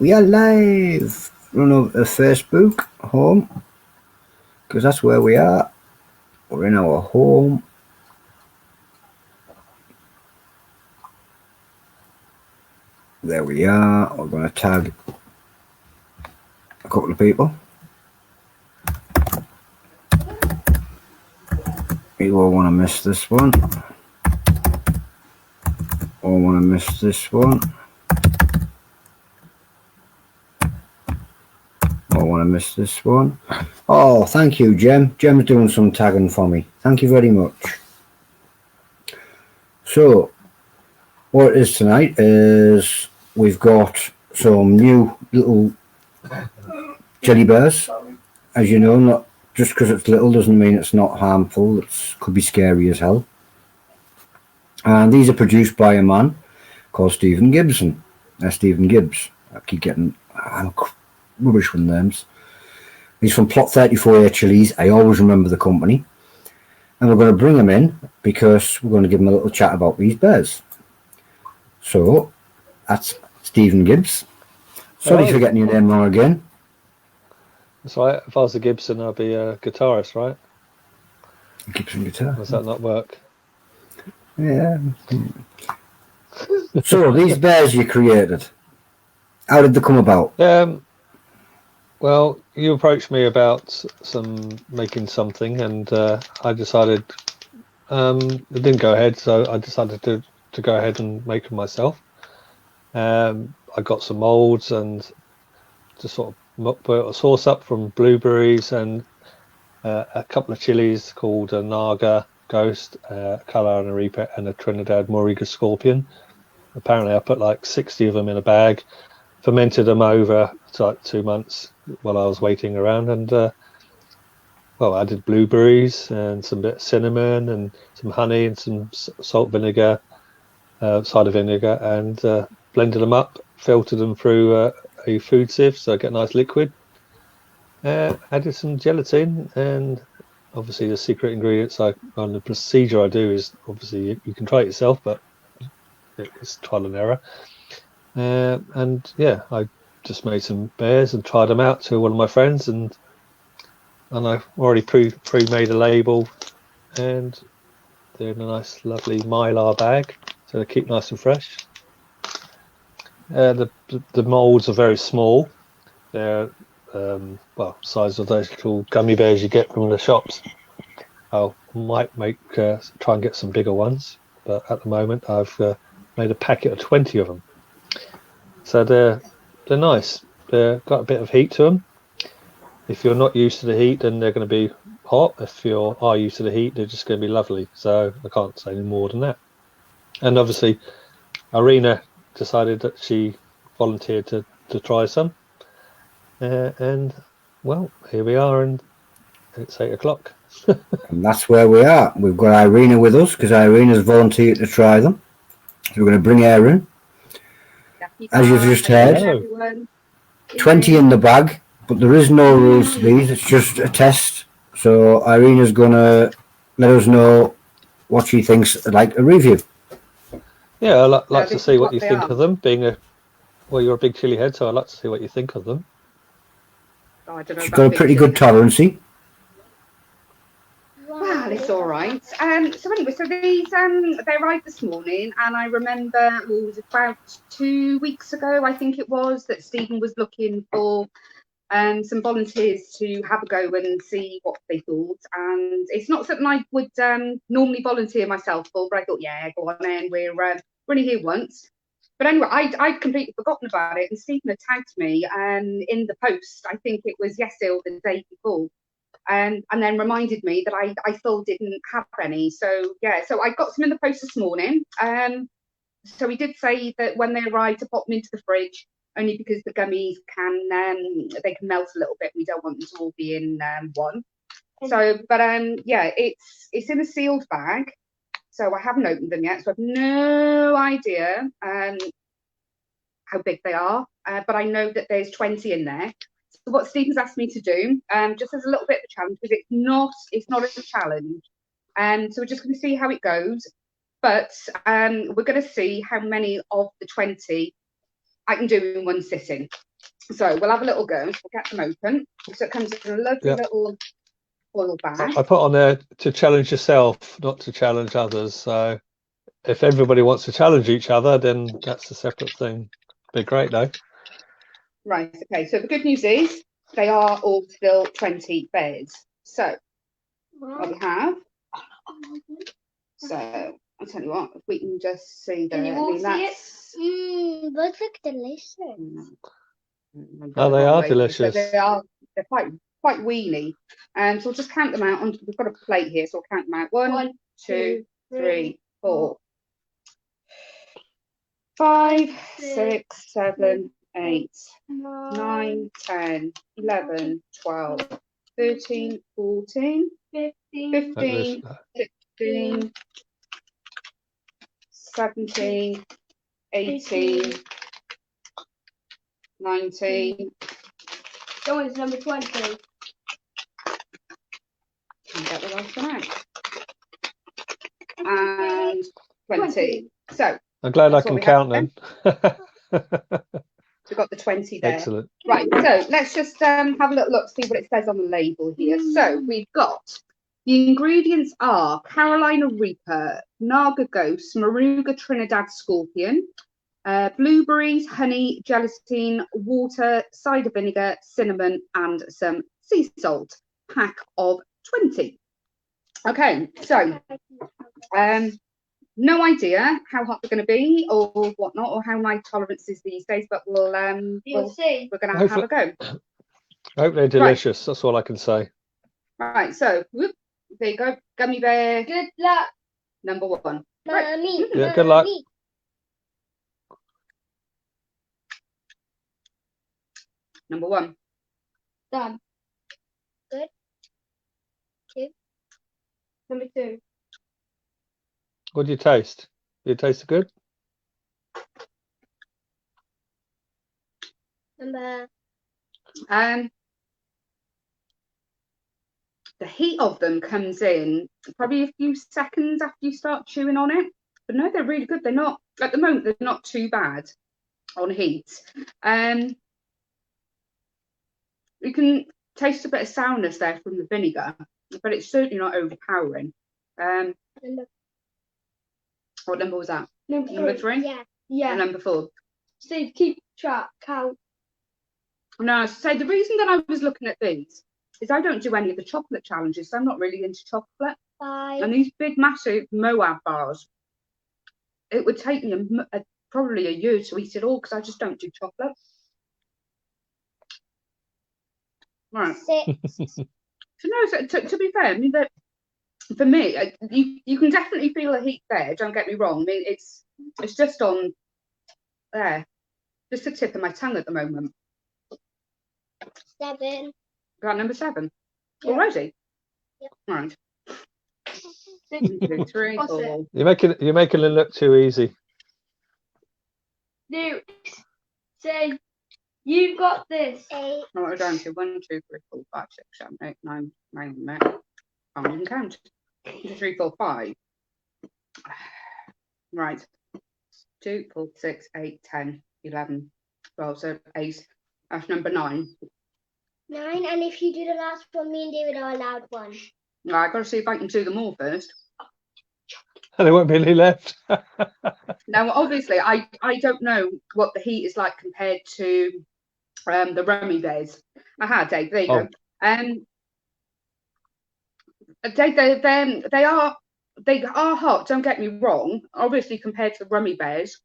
We are live. Run over to Facebook home because that's where we are. We're in our home. There we are. We're going to tag a couple of people. You all want to miss this one. All want to miss this one. All want to miss this one. Oh, thank you, Jem. Jem's doing some tagging for me. Thank you very much. So, what it is tonight is we've got some new little jelly bears. As you know, not just because it's little doesn't mean it's not harmful. It could be scary as hell. And these are produced by a man called Stephen Gibson. Stephen Gibbs. I keep getting rubbish with names. He's from Plot 34A Chili's. I always remember the company. And we're going to bring him in because we're going to give him a little chat about these bears. So, that's Stephen Gibbs. Sorry for getting your name wrong again. That's right. If I was a Gibson, I'd be a guitarist, right? Gibson guitar. Does that not work? Yeah. So, these bears you created, how did they come about? Well, you approached me about making something, and I decided it didn't go ahead, so I decided to go ahead and make them myself. I got some molds and just sort of put a sauce up from blueberries and a couple of chilies called a Naga Ghost, Carolina Reaper, and a Trinidad Mooriga Scorpion. Apparently, I put like 60 of them in a bag, fermented them over like 2 months while I was waiting around, and I added blueberries and some bit of cinnamon and some honey and some salt vinegar, cider vinegar, and blended them up, filtered them through a food sieve so I get a nice liquid. Added some gelatin, and obviously the secret ingredients on the procedure I do is obviously you can try it yourself, but it's trial and error. And yeah, I just made some bears and tried them out to one of my friends, and I've already pre-made a label, and they're in a nice, lovely mylar bag, so they keep nice and fresh. The molds are very small. They're size of those little gummy bears you get from the shops. I might try and get some bigger ones, but at the moment I've made a packet of 20 of them. So they're nice. They've got a bit of heat to them. If you're not used to the heat, then they're going to be hot. If you are used to the heat, they're just going to be lovely. So I can't say any more than that. And obviously, Irena decided that she volunteered to try some. And well, here we are, and it's 8 o'clock. And that's where we are. We've got Irena with us because Irena's volunteered to try them. So we're going to bring her in. As you've just heard, 20 in the bag, but there is no rules to these. It's just a test. So Irena's going to let us know what she thinks like a review. Yeah, I'd like to see what you think of them. You're a big chili head, so I'd like to see what you think of them. Oh, I don't know. She's got a pretty good tolerancy. Well, it's all right. So anyway, so these they arrived this morning, and I remember it was about 2 weeks ago, I think it was, that Stephen was looking for some volunteers to have a go and see what they thought. And it's not something I would normally volunteer myself for, but I thought, yeah, go on then. We're only here once. But anyway, I'd completely forgotten about it, and Stephen had tagged me in the post. I think it was yesterday or the day before. And then reminded me that I still didn't have any. So yeah, so I got some in the post this morning. So he did say that when they arrive to pop them into the fridge, only because the gummies they can melt a little bit. We don't want them to all be in one. So, but yeah, it's in a sealed bag. So I haven't opened them yet. So I've no idea how big they are. But I know that there's 20 in there. So what Stephen's asked me to do, just as a little bit of a challenge, because it's not a challenge. So we're just going to see how it goes. But we're going to see how many of the 20 I can do in one sitting. So we'll have a little go. We'll get them open. So it comes in a lovely little foil bag. I put on there to challenge yourself, not to challenge others. So if everybody wants to challenge each other, then that's a separate thing. Be great though. Right, okay, so the good news is they are all still 20 bears. So what we have, so I'll tell you what, if we can just see the, Can you all see it? Those look delicious. Oh, they are delicious. So they're quite weeny. So we'll just count them out. We've got a plate here, so we'll count them out. 1, 2, 3, 4, 5, 6, 7, 8, 9, 10, 11, 12, 13, 14, 15, 16, 17, 18, 19. Oh, it's number 20. And get the last one out. And 20. So I'm glad I that's what can we count have them. we've got the 20 there. Excellent. Right, so let's just have a little look, see what it says on the label here. So we've got the ingredients are Carolina Reaper, Naga Ghost, Moruga Trinidad Scorpion, blueberries, honey, gelatin, water, cider vinegar, cinnamon, and some sea salt. Pack of 20. Okay, so no idea how hot they're going to be or whatnot, or how my tolerance is these days, but we'll see. we're going to have a go. I hope they're delicious. Right. That's all I can say. Right, so whoop, there you go, gummy bear. Good luck, number 1. Mommy, Yeah, good luck. Number 1. Done. Good. 2. Number 2. What do you taste? Do you taste good? Number. The heat of them comes in probably a few seconds after you start chewing on it. But no, they're really good. They're not, at the moment, they're not too bad on heat. You can taste a bit of sourness there from the vinegar, but it's certainly not overpowering. What number was that? Number 3? Yeah. And number 4? Steve, keep track, count. No, so the reason that I was looking at these is I don't do any of the chocolate challenges, so I'm not really into chocolate. 5. And these big, massive Moab bars, it would take me probably a year to eat it all because I just don't do chocolate. Right. 6. So no, to be fair, I mean, for me, you can definitely feel the heat there. Don't get me wrong. I mean, it's just on there, just the tip of my tongue at the moment. 7. Got number 7 Yeah. already. Yep. Right. 6. 1, 2, 3, What's 4. You're making it look too easy. No. Say, you've got this. 8. What we're down to 1, 2, 3, 4, 5, 6, 7, 8, 9, 9, 9. I can't even count. 1, 2, 3, 4, 5. Right. 2, 4, 6, 8, 10, 11, 12. So 8. That's number 9. 9. And if you do the last one, me and David are allowed 1. Now, I've got to see if I can do them all first. There won't be any left. Now, obviously, I don't know what the heat is like compared to the rummy bears. Aha, Dave, there you go. Dave, they are hot. Don't get me wrong. Obviously, compared to the rummy bears,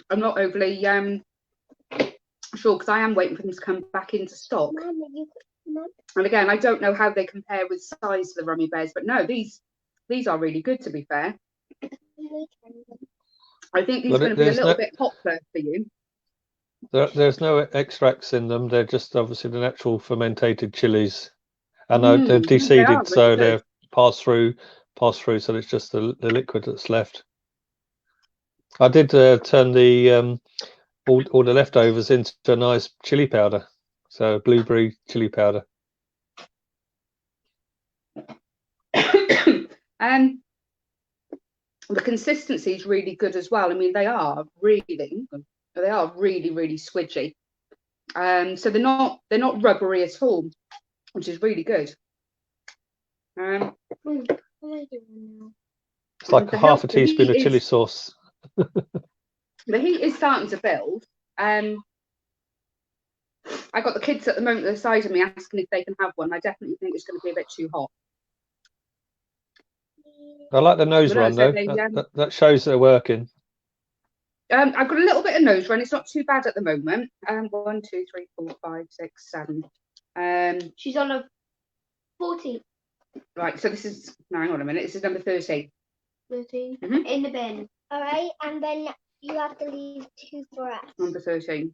I'm not overly sure because I am waiting for them to come back into stock. Mama, And again, I don't know how they compare with size to the rummy bears, but no, these are really good. To be fair, I think these are going to be a little bit hot for you. There's no extracts in them. They're just obviously the natural fermented chilies. I know they're deseeded, so they're passed through, so it's just the liquid that's left. I did turn the all the leftovers into a nice chili powder, so blueberry chili powder. the consistency is really good as well. I mean, they are really squidgy. So they're not rubbery at all, which is really good. What am I doing now? It's like The half a heat teaspoon of is- chili sauce. The heat is starting to build. I got the kids at the moment at the side of me asking if they can have one. I definitely think it's going to be a bit too hot. I like the nose But no, run so though. they, That shows they're working. I've got a little bit of nose run. It's not too bad at the moment. 1, 2, 3, 4, 5, 6, 7. She's on a 14, Right, so this is, no, hang on a minute. This is number 13. 13 Mhm. in the bin. All right, and then you have to leave 2 for us. Number 13.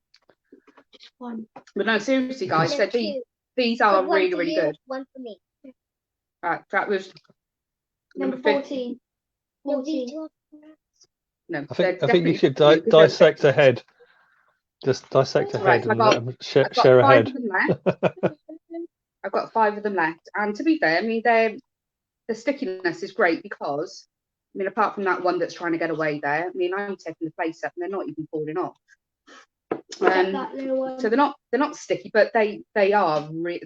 Just one. But no, seriously, guys, There's so 2. these are One really, for really you, good. 1 for me. Right, that was Number 15. 14. No, 14. these 2 are for us. No, I think you definitely should for you, 'cause they're dissect a big. head. Just dissect a Right, head and I've let got- them I've got share a 5 head. of them left. I've got 5 of them left. And to be fair, I mean, the stickiness is great because, I mean, apart from that one that's trying to get away there, I mean, I'm taking the place up and they're not even falling off. That little one. So they're not sticky, but they are lovely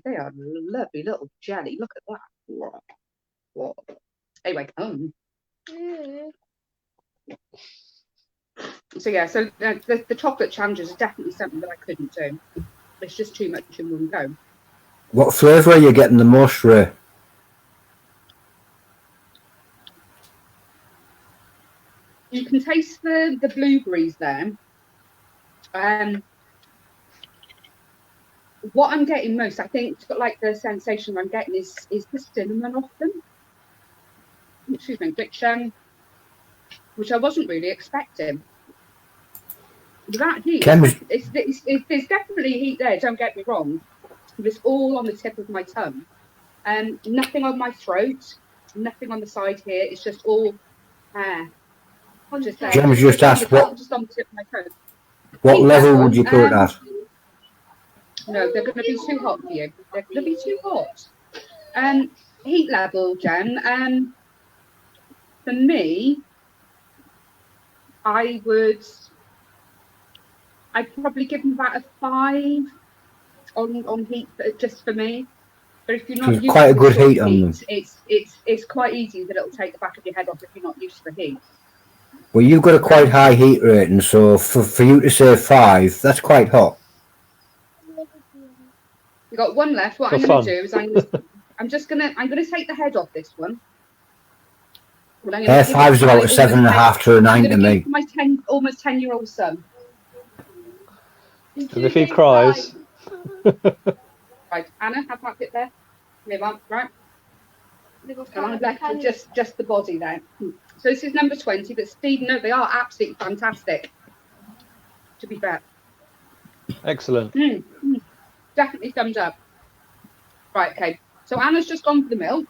little jelly. Look at that. Whoa. Anyway, Mm. so yeah, so the chocolate challenges are definitely something that I couldn't do. It's just too much in one go. What flavour are you getting the most, Ray? You can taste the blueberries there. What I'm getting most, I think, like the sensation I'm getting is the cinnamon off them. Excuse me, which I wasn't really expecting. That heat, there's definitely heat there. Don't get me wrong, but it's all on the tip of my tongue, and nothing on my throat, nothing on the side here. It's just all hair. Just there. Gem's just asked just on the tip of my tongue. what Heat level level, would you put it at? No, they're going to be too hot for you. They're going to be too hot. Heat level, Jen. For me, I'd probably give them about a 5 on heat, just for me. But if you're not There's used quite to a the good sort of heat on them. it's quite easy that it'll take the back of your head off if you're not used to the heat. Well, you've got a quite high heat rating, so for you to say 5, that's quite hot. We've got one left. What For I'm going fun. to do is I'm going to take the head off this one. And I'm gonna Hair give it 5's to about my a 7.5 to a I'm 9 going to to give me. it to my almost 10-year-old son. And if he cries, Right, Anna, have that bit there. Live on, right? Little And I'm cat. left with just the body there. So this is number 20, but Steve, no, they are absolutely fantastic. To be fair. excellent. Definitely thumbs up. Right, okay. So Anna's just gone for the milk.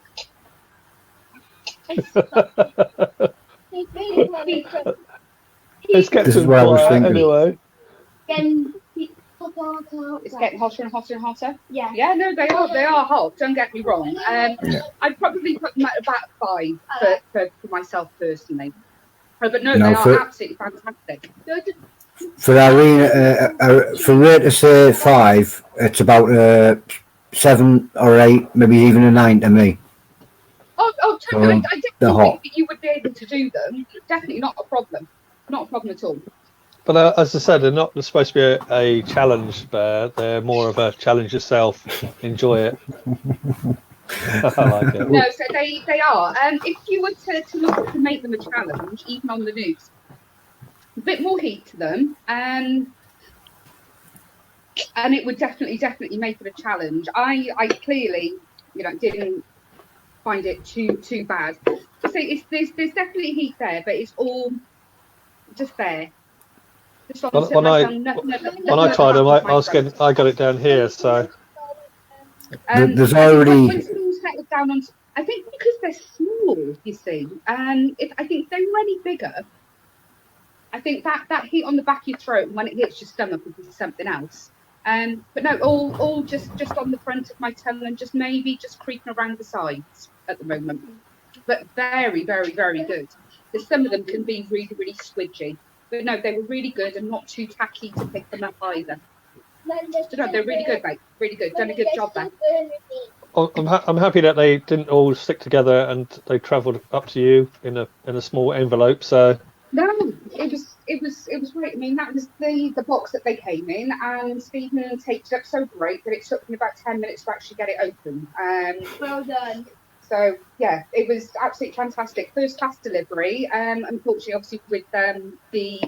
It's kept This is him what I was quiet thinking. anyway. It's getting hotter and hotter and hotter. Yeah. Yeah, no, they are hot. Don't get me wrong. I'd probably put them at about 5 for myself personally. But no, No, they for- are absolutely fantastic. For Irena, for Ray to say 5, it's about 7 or 8, maybe even a 9 to me. Oh, totally. I they're definitely hot. think that you would be able to do them. Definitely not a problem. Not a problem at all. But as I said, they're not supposed to be a challenge bear. They're more of a challenge yourself. Enjoy it. I like it. No, so they are. If you were to look to make them a challenge, even on the news, a bit more heat to them, and it would definitely make it a challenge. I clearly, didn't find it too bad. So there's definitely heat there, but it's all just there. Just on When I tried them, I got it down here. So There's I think already- when someone settles down on, I think because they're small, you see, and I think they're any bigger, I think that heat on the back of your throat and when it hits your stomach would be something else. But no, all just on the front of my tongue and just maybe just creeping around the sides at the moment. But very, very, very good. some of them can be really, really squidgy. But no, they were really good and not too tacky to pick them up either. So no, they're really good, mate. Really good. Done a good job there. I'm happy that they didn't all stick together and they travelled up to you in a small envelope. So No, it was great. I mean, that was the box that they came in, and Stephen taped it up so great that it took me about 10 minutes to actually get it open. Well done. So yeah, it was absolutely fantastic. First class delivery. Unfortunately, obviously with the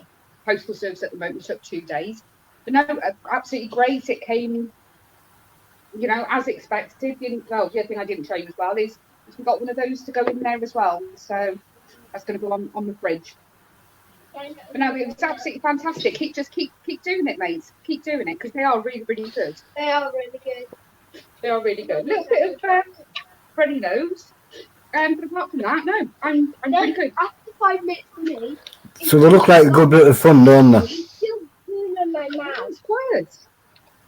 postal service at the moment, it took 2 days. But no, absolutely great. It came, as expected. Well, the other thing I didn't show you as well is we've got one of those to go in there as well. So that's going to go on the fridge. But no, it was absolutely fantastic. Keep doing it, mates. Keep doing it because they are really, really good. They are really good. They are really good. A little bit of runny nose. But apart from that, no, I'm pretty good. After 5 minutes for me. So they look like a good bit of fun, don't they? It's still food on my mouth. It's quiet.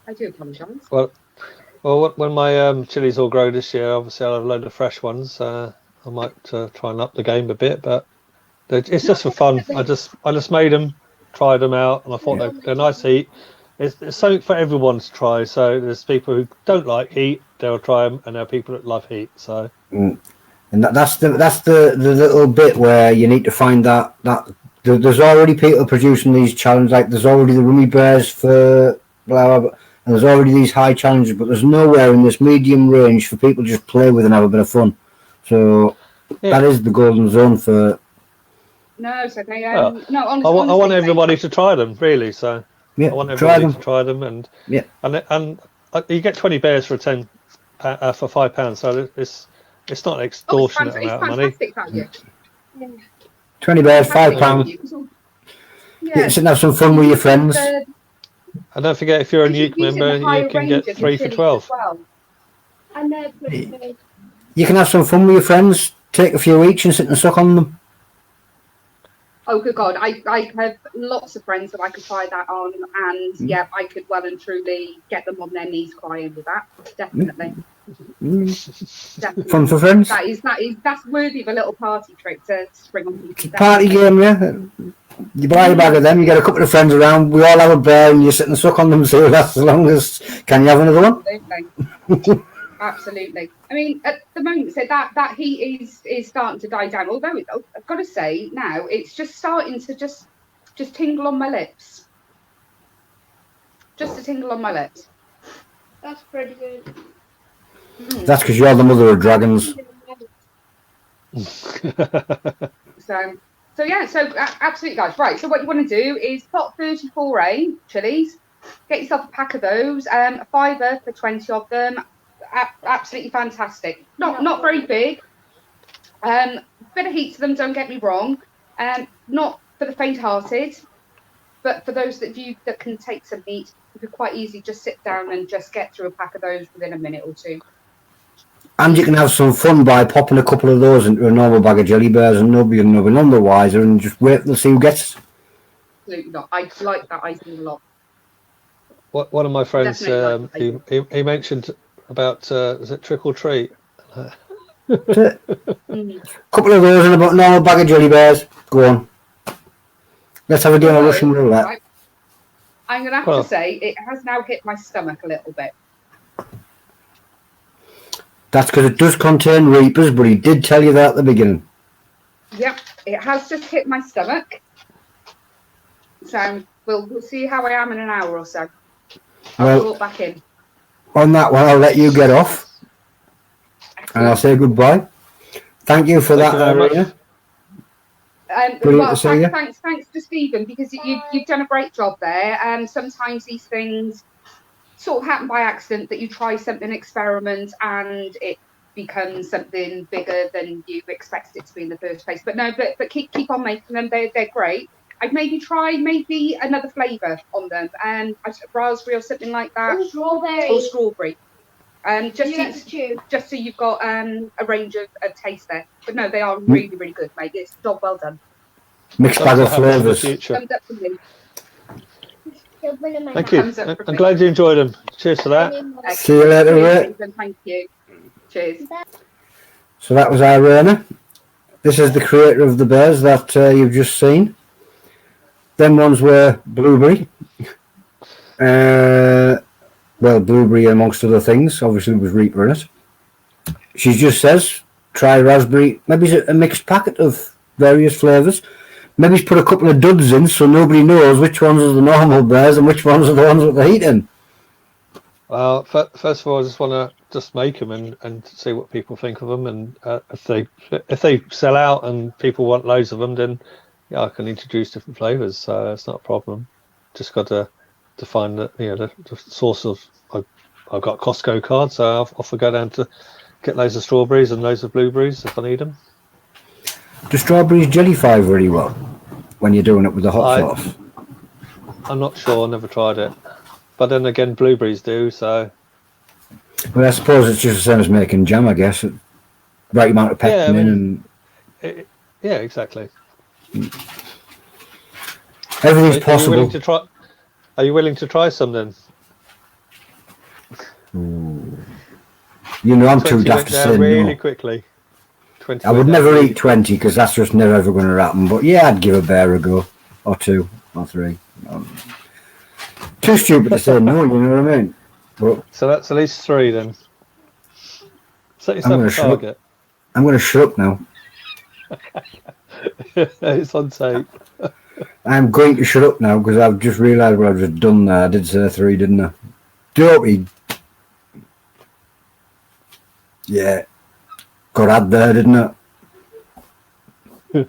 I do apologise. well, when my chilies all grow this year, obviously I'll have a load of fresh ones. I might try and up the game a bit, but it's just for fun. I just made them, tried them out, and I thought they're nice heat. It's something for everyone to try. So there's people who don't like heat, they'll try them, and there are people that love heat. So And that's the little bit where you need to find that there's already people producing these challenges. Like there's already the Rummy Bears for blah, blah, blah, and there's already these high challenges, but there's nowhere in this medium range for people to just play with and have a bit of fun. So that is the golden zone for. No, so they honestly, no. I want everybody to try them, really. So Yeah, I want everybody to try them, and you get 20 bears for for £5. So it's not an extortionate amount of money. Value. 20 bears, £5. Yeah, Sit and have some fun with your friends. And don't forget, if you're a Nuke member, you can get 3 for 12. Well. And they're pretty good. You can have some fun with your friends. Take a few each and sit and suck on them. Oh, good God. I have lots of friends that I could try that on, and yeah, I could well and truly get them on their knees crying with that. Definitely. Definitely. Fun for friends. That's worthy of a little party trick to spring on people. Party game, yeah. You buy a bag of them, you get a couple of friends around, we all have a bear and you sit and suck on them, so that's as long as. Can you have another one? Absolutely. Absolutely. I mean, at the moment, so that heat is starting to die down. Although I've got to say now, it's just starting to just tingle on my lips. Just a tingle on my lips. That's pretty good. That's because you're the mother of dragons. So yeah, so absolutely, guys. Right. So what you want to do is pot 34A chilies. Get yourself a pack of those. A £5 for 20 of them. Absolutely fantastic. Not very big. Bit of heat to them, don't get me wrong. Not for the faint-hearted, but for those that can take some heat, you could quite easily just sit down and just get through a pack of those within a minute or two. And you can have some fun by popping a couple of those into a normal bag of jelly bears and nobody will be none the wiser and just wait and see who gets it. Absolutely not. I like that idea a lot. One of my friends, Definitely like he mentioned about is it trick or treat? Couple of those and a normal bag of jelly bears. Go on. Let's have a game of Russian roulette. I'm going to have to say it has now hit my stomach a little bit. That's because it does contain reapers, but he did tell you that at the beginning. Yep, it has just hit my stomach. So we'll see how I am in an hour or so. I'll walk back in. On that one, I'll let you get off. And I'll say goodbye. Thank you for that, Irena. Well, thanks to Stephen, because you've done a great job there. Sometimes these things sort of happen by accident, that you try something, experiment, and it becomes something bigger than you expected it to be in the first place. But no, but keep on making them. They're great. I'd maybe try another flavour on them, raspberry or something like that. Or strawberry. Or strawberry. Just so you've got a range of taste there. But no, they are really, really good, mate. It's job well done. Mixed bag of flavours. Thumbs up for me. Thank you. I'm glad you enjoyed them. Cheers for that. See you later, mate. Thank you. Cheers. So that was Irena. This is the creator of the bears that you've just seen. Them ones were blueberry. Well, blueberry amongst other things. Obviously, there was Reaper in it. She just says, try raspberry. Maybe it's a mixed packet of various flavours. Maybe he's put a couple of duds in so nobody knows which ones are the normal bears and which ones are the ones that they're eating. Well, first of all, I just want to just make them and see what people think of them. And if they sell out and people want loads of them, then yeah, I can introduce different flavours. So it's not a problem. Just got to find the source of. I've got a Costco card, so I'll off I go down to get loads of strawberries and loads of blueberries if I need them. Do strawberries jellify very well when you're doing it with the hot sauce? I'm not sure. I never tried it. But then again, blueberries do, so... Well, I suppose it's just the same as making jam, I guess. Right amount of pectin in and... yeah, exactly. Everything's possible. Are you willing to try some then? Ooh. You know, I'm too daft to say really no. Quickly. 20 I would never eat 20 because that's just never ever going to happen. But yeah, I'd give a bear a go. Or 2 or 3. Too stupid to say no, you know what I mean? But so that's at least 3 then. Set yourself a target. I'm going to shut up now. It's on tape. I'm going to shut up now because I've just realised what I've just done there. I did say 3, didn't I? Dopey. Yeah. Got had there, didn't it?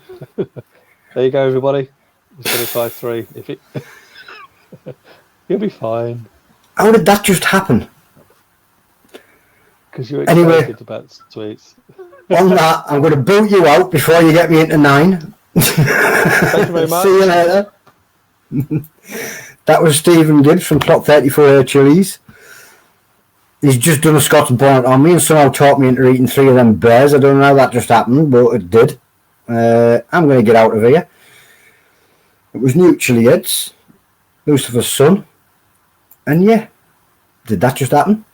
There you go, everybody. You're going to try 3. If it, you'll be fine. How did that just happen? Because you're excited about sweets. On that, I'm going to boot you out before you get me into 9. Thank you very much. See you later. That was Stephen Gibbs from Plot 34 Chillies. He's just done a Scots bonnet on me and somehow taught me into eating 3 of them bears. I don't know how that just happened, but it did. I'm going to get out of here. It was new Chilli-heads, Lucifer's son. And yeah, did that just happen?